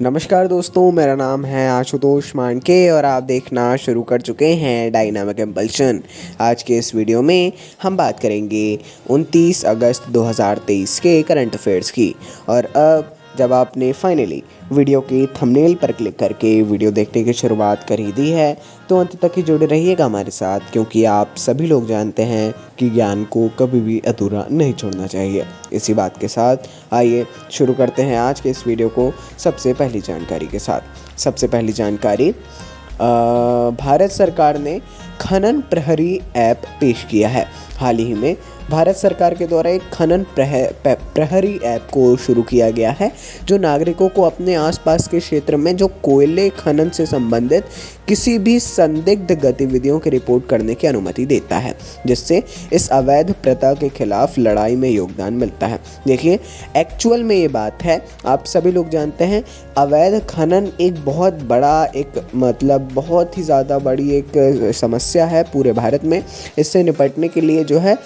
नमस्कार दोस्तों, मेरा नाम है आशुतोष मानके और आप देखना शुरू कर चुके हैं डायनामिक इम्पल्शन। आज के इस वीडियो में हम बात करेंगे 29 अगस्त 2023 के करंट अफेयर्स की। और अब जब आपने फाइनली वीडियो की थंबनेल पर क्लिक करके वीडियो देखने की शुरुआत कर ही दी है तो अंत तक ही जुड़े रहिएगा हमारे साथ, क्योंकि आप सभी लोग जानते हैं कि ज्ञान को कभी भी अधूरा नहीं छोड़ना चाहिए। इसी बात के साथ आइए शुरू करते हैं आज के इस वीडियो को सबसे पहली जानकारी के साथ। सबसे पहली जानकारी, भारत सरकार ने खनन प्रहरी ऐप पेश किया है। हाल ही में भारत सरकार के द्वारा एक खनन प्रहरी ऐप को शुरू किया गया है, जो नागरिकों को अपने आसपास के क्षेत्र में जो कोयले खनन से संबंधित किसी भी संदिग्ध गतिविधियों की रिपोर्ट करने की अनुमति देता है, जिससे इस अवैध प्रथा के खिलाफ लड़ाई में योगदान मिलता है। देखिए, एक्चुअल में ये बात है, आप सभी लोग जानते हैं अवैध खनन एक बहुत बड़ा बहुत ही ज़्यादा बड़ी एक समस्या है पूरे भारत में। इससे निपटने के लिए जो है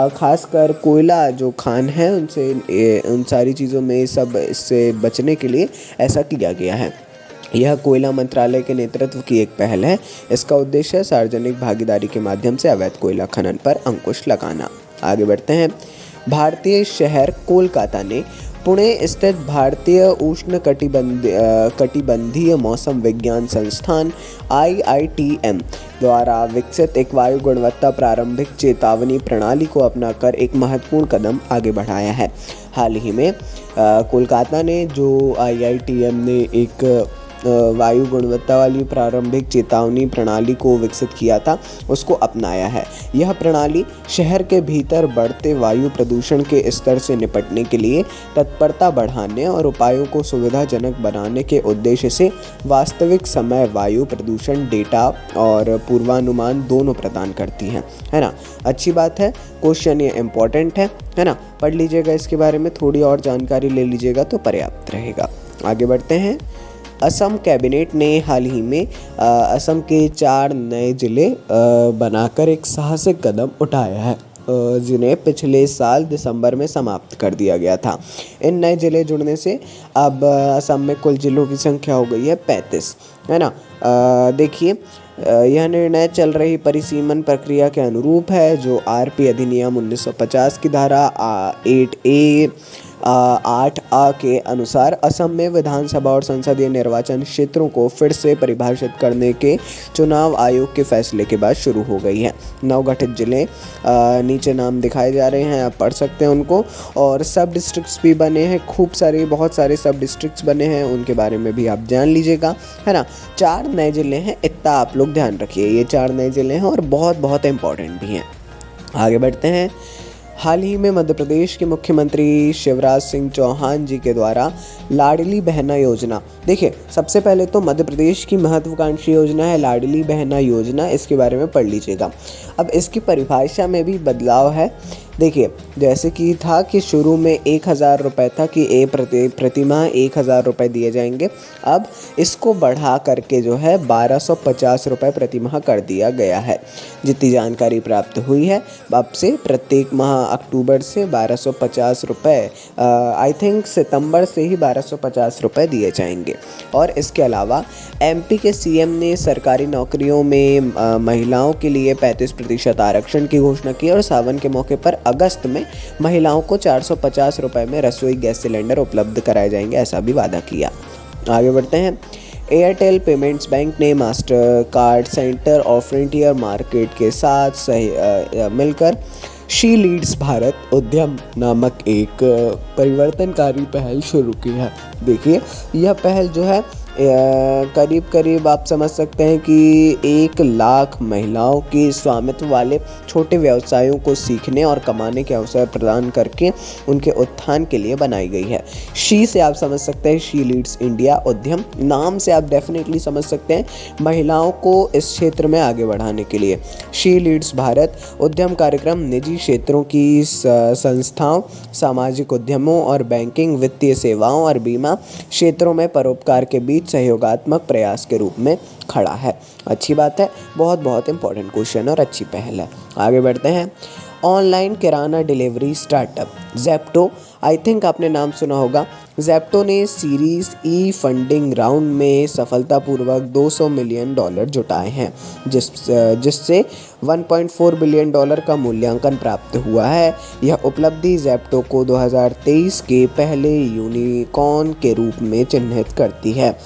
खासकर कोयला जो खान है उन सारी चीज़ों में इससे बचने के लिए ऐसा किया गया है। यह कोयला मंत्रालय के नेतृत्व की एक पहल है। इसका उद्देश्य सार्वजनिक भागीदारी के माध्यम से अवैध कोयला खनन पर अंकुश लगाना। आगे बढ़ते हैं। भारतीय शहर कोलकाता ने पुणे स्थित भारतीय उष्ण कटिबंधीय मौसम विज्ञान संस्थान IITM द्वारा विकसित एक वायु गुणवत्ता प्रारंभिक चेतावनी प्रणाली को अपनाकर एक महत्वपूर्ण कदम आगे बढ़ाया है। हाल ही में कोलकाता ने जो IITM ने एक वायु गुणवत्ता वाली प्रारंभिक चेतावनी प्रणाली को विकसित किया था, उसको अपनाया है। यह प्रणाली शहर के भीतर बढ़ते वायु प्रदूषण के स्तर से निपटने के लिए तत्परता बढ़ाने और उपायों को सुविधाजनक बनाने के उद्देश्य से वास्तविक समय वायु प्रदूषण डेटा और पूर्वानुमान दोनों प्रदान करती है ना। अच्छी बात है, क्वेश्चन ये इम्पोर्टेंट है ना। पढ़ लीजिएगा, इसके बारे में थोड़ी और जानकारी ले लीजिएगा तो पर्याप्त रहेगा। आगे बढ़ते हैं। असम कैबिनेट ने हाल ही में असम के 4 नए ज़िले बनाकर एक साहसिक कदम उठाया है, जिन्हें पिछले साल दिसंबर में समाप्त कर दिया गया था। इन नए ज़िले जुड़ने से अब असम में कुल ज़िलों की संख्या हो गई है 35, है ना। देखिए, यह निर्णय चल रही परिसीमन प्रक्रिया के अनुरूप है, जो RP अधिनियम 1950 की धारा 8A 8A के अनुसार असम में विधानसभा और संसदीय निर्वाचन क्षेत्रों को फिर से परिभाषित करने के चुनाव आयोग के फैसले के बाद शुरू हो गई है। नवगठित जिले नीचे नाम दिखाए जा रहे हैं, आप पढ़ सकते हैं उनको। और सब डिस्ट्रिक्ट्स भी बने हैं, बहुत सारे सब डिस्ट्रिक्ट्स बने हैं, उनके बारे में भी आप जान लीजिएगा, है ना। 4 नए ज़िले हैं, इतना आप लोग ध्यान रखिए। ये 4 नए ज़िले हैं और बहुत इंपॉर्टेंट भी हैं। आगे बढ़ते हैं। हाल ही में मध्य प्रदेश के मुख्यमंत्री शिवराज सिंह चौहान जी के द्वारा लाडली बहना योजना, देखिए सबसे पहले तो मध्य प्रदेश की महत्वाकांक्षी योजना है लाडली बहना योजना, इसके बारे में पढ़ लीजिएगा। अब इसकी परिभाषा में भी बदलाव है। देखिए, जैसे कि था कि शुरू में 1000 रुपये था कि प्रतिमाह 1000 रुपये दिए जाएंगे, अब इसको बढ़ा करके जो है 1250 रुपये प्रतिमाह कर दिया गया है। जितनी जानकारी प्राप्त हुई है, अब से प्रत्येक माह अक्टूबर से 1250 रुपये, आई थिंक सितंबर से ही 1250 रुपये दिए जाएंगे। और इसके अलावा MP के CM ने सरकारी नौकरियों में महिलाओं के लिए 35% आरक्षण की घोषणा की और सावन के मौके पर अगस्त में महिलाओं को 450 रुपये में रसोई गैस सिलेंडर उपलब्ध कराए जाएंगे, ऐसा भी वादा किया। आगे बढ़ते हैं। एयरटेल पेमेंट्स बैंक ने मास्टर कार्ड सेंटर और फ्रंटियर मार्केट के साथ मिलकर शी लीड्स भारत उद्यम नामक एक परिवर्तनकारी पहल शुरू की है। देखिए, यह पहल जो है करीब आप समझ सकते हैं कि 1 लाख महिलाओं की स्वामित्व वाले छोटे व्यवसायों को सीखने और कमाने के अवसर प्रदान करके उनके उत्थान के लिए बनाई गई है। शी से आप समझ सकते हैं शी लीड्स इंडिया उद्यम, नाम से आप डेफिनेटली समझ सकते हैं महिलाओं को इस क्षेत्र में आगे बढ़ाने के लिए। शी लीड्स भारत उद्यम कार्यक्रम निजी क्षेत्रों की संस्थाओं, सामाजिक उद्यमों और बैंकिंग, वित्तीय सेवाओं और बीमा क्षेत्रों में परोपकार के बीच सहयोगात्मक प्रयास के रूप में खड़ा है। अच्छी बात है, बहुत इंपॉर्टेंट क्वेश्चन और अच्छी पहल है। आगे बढ़ते हैं। Online kirana delivery startup Zepto I think आपने नाम सुना होगा। ज़ेप्टो ने सीरीज़ ई फंडिंग राउंड में सफलतापूर्वक $200 मिलियन जुटाए हैं, जिससे $1.4 बिलियन का मूल्यांकन प्राप्त हुआ है। यह उपलब्धि ज़ेप्टो को 2023 के पहले यूनिकॉर्न के रूप में चिन्हित करती है।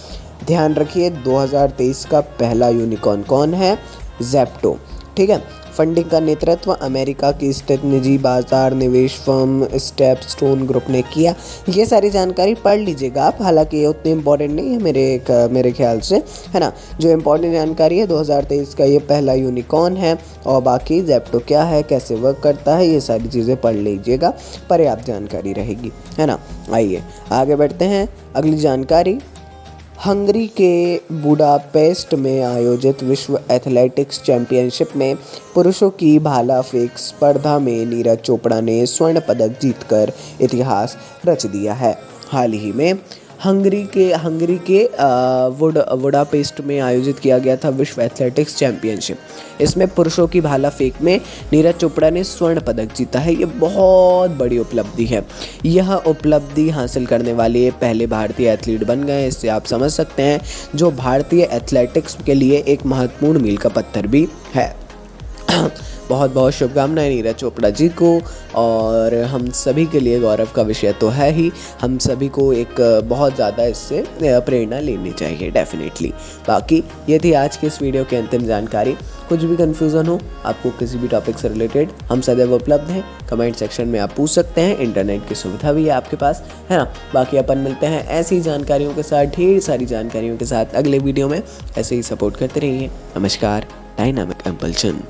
ध्यान रखिए, 2023 का पहला यूनिकॉर्न कौन है? ज़ेप्टो। ठीक है। फंडिंग का नेतृत्व अमेरिका की स्थित निजी बाजार निवेश फर्म स्टेपस्टोन ग्रुप ने किया। ये सारी जानकारी पढ़ लीजिएगा आप, हालांकि ये उतनी इम्पोर्टेंट नहीं है मेरे ख्याल से, है ना। जो इम्पोर्टेंट जानकारी है 2023 का ये पहला यूनिकॉर्न है, और बाकी ज़ेप्टो क्या है, कैसे वर्क करता है, ये सारी चीज़ें पढ़ लीजिएगा, पर्याप्त जानकारी रहेगी, है ना। आइए आगे बढ़ते हैं। अगली जानकारी, हंगरी के बुडापेस्ट में आयोजित विश्व एथलेटिक्स चैंपियनशिप में पुरुषों की भाला फेंक स्पर्धा में नीरज चोपड़ा ने स्वर्ण पदक जीतकर इतिहास रच दिया है। हाल ही में हंगरी के बुडापेस्ट में आयोजित किया गया था विश्व एथलेटिक्स चैंपियनशिप। इसमें पुरुषों की भाला फेंक में नीरज चोपड़ा ने स्वर्ण पदक जीता है। ये बहुत बड़ी उपलब्धि है। यह उपलब्धि हासिल करने वाले ये पहले भारतीय एथलीट बन गए। इससे आप समझ सकते हैं जो भारतीय एथलेटिक्स के लिए एक महत्वपूर्ण मील का पत्थर भी है। बहुत बहुत शुभकामनाएं नीरज चोपड़ा जी को, और हम सभी के लिए गौरव का विषय तो है ही। हम सभी को एक बहुत ज़्यादा इससे प्रेरणा लेनी चाहिए डेफिनेटली। बाकी ये थी आज के इस वीडियो की अंतिम जानकारी। कुछ भी कन्फ्यूज़न हो आपको किसी भी टॉपिक से रिलेटेड, हम सदैव उपलब्ध हैं। कमेंट सेक्शन में आप पूछ सकते हैं, इंटरनेट की सुविधा भी है आपके पास, है ना। बाकी अपन मिलते हैं ऐसी जानकारियों के साथ, ढेर सारी जानकारियों के साथ अगले वीडियो में। ऐसे ही सपोर्ट करते रहिए। नमस्कार, डायनामिक कंपल्शन।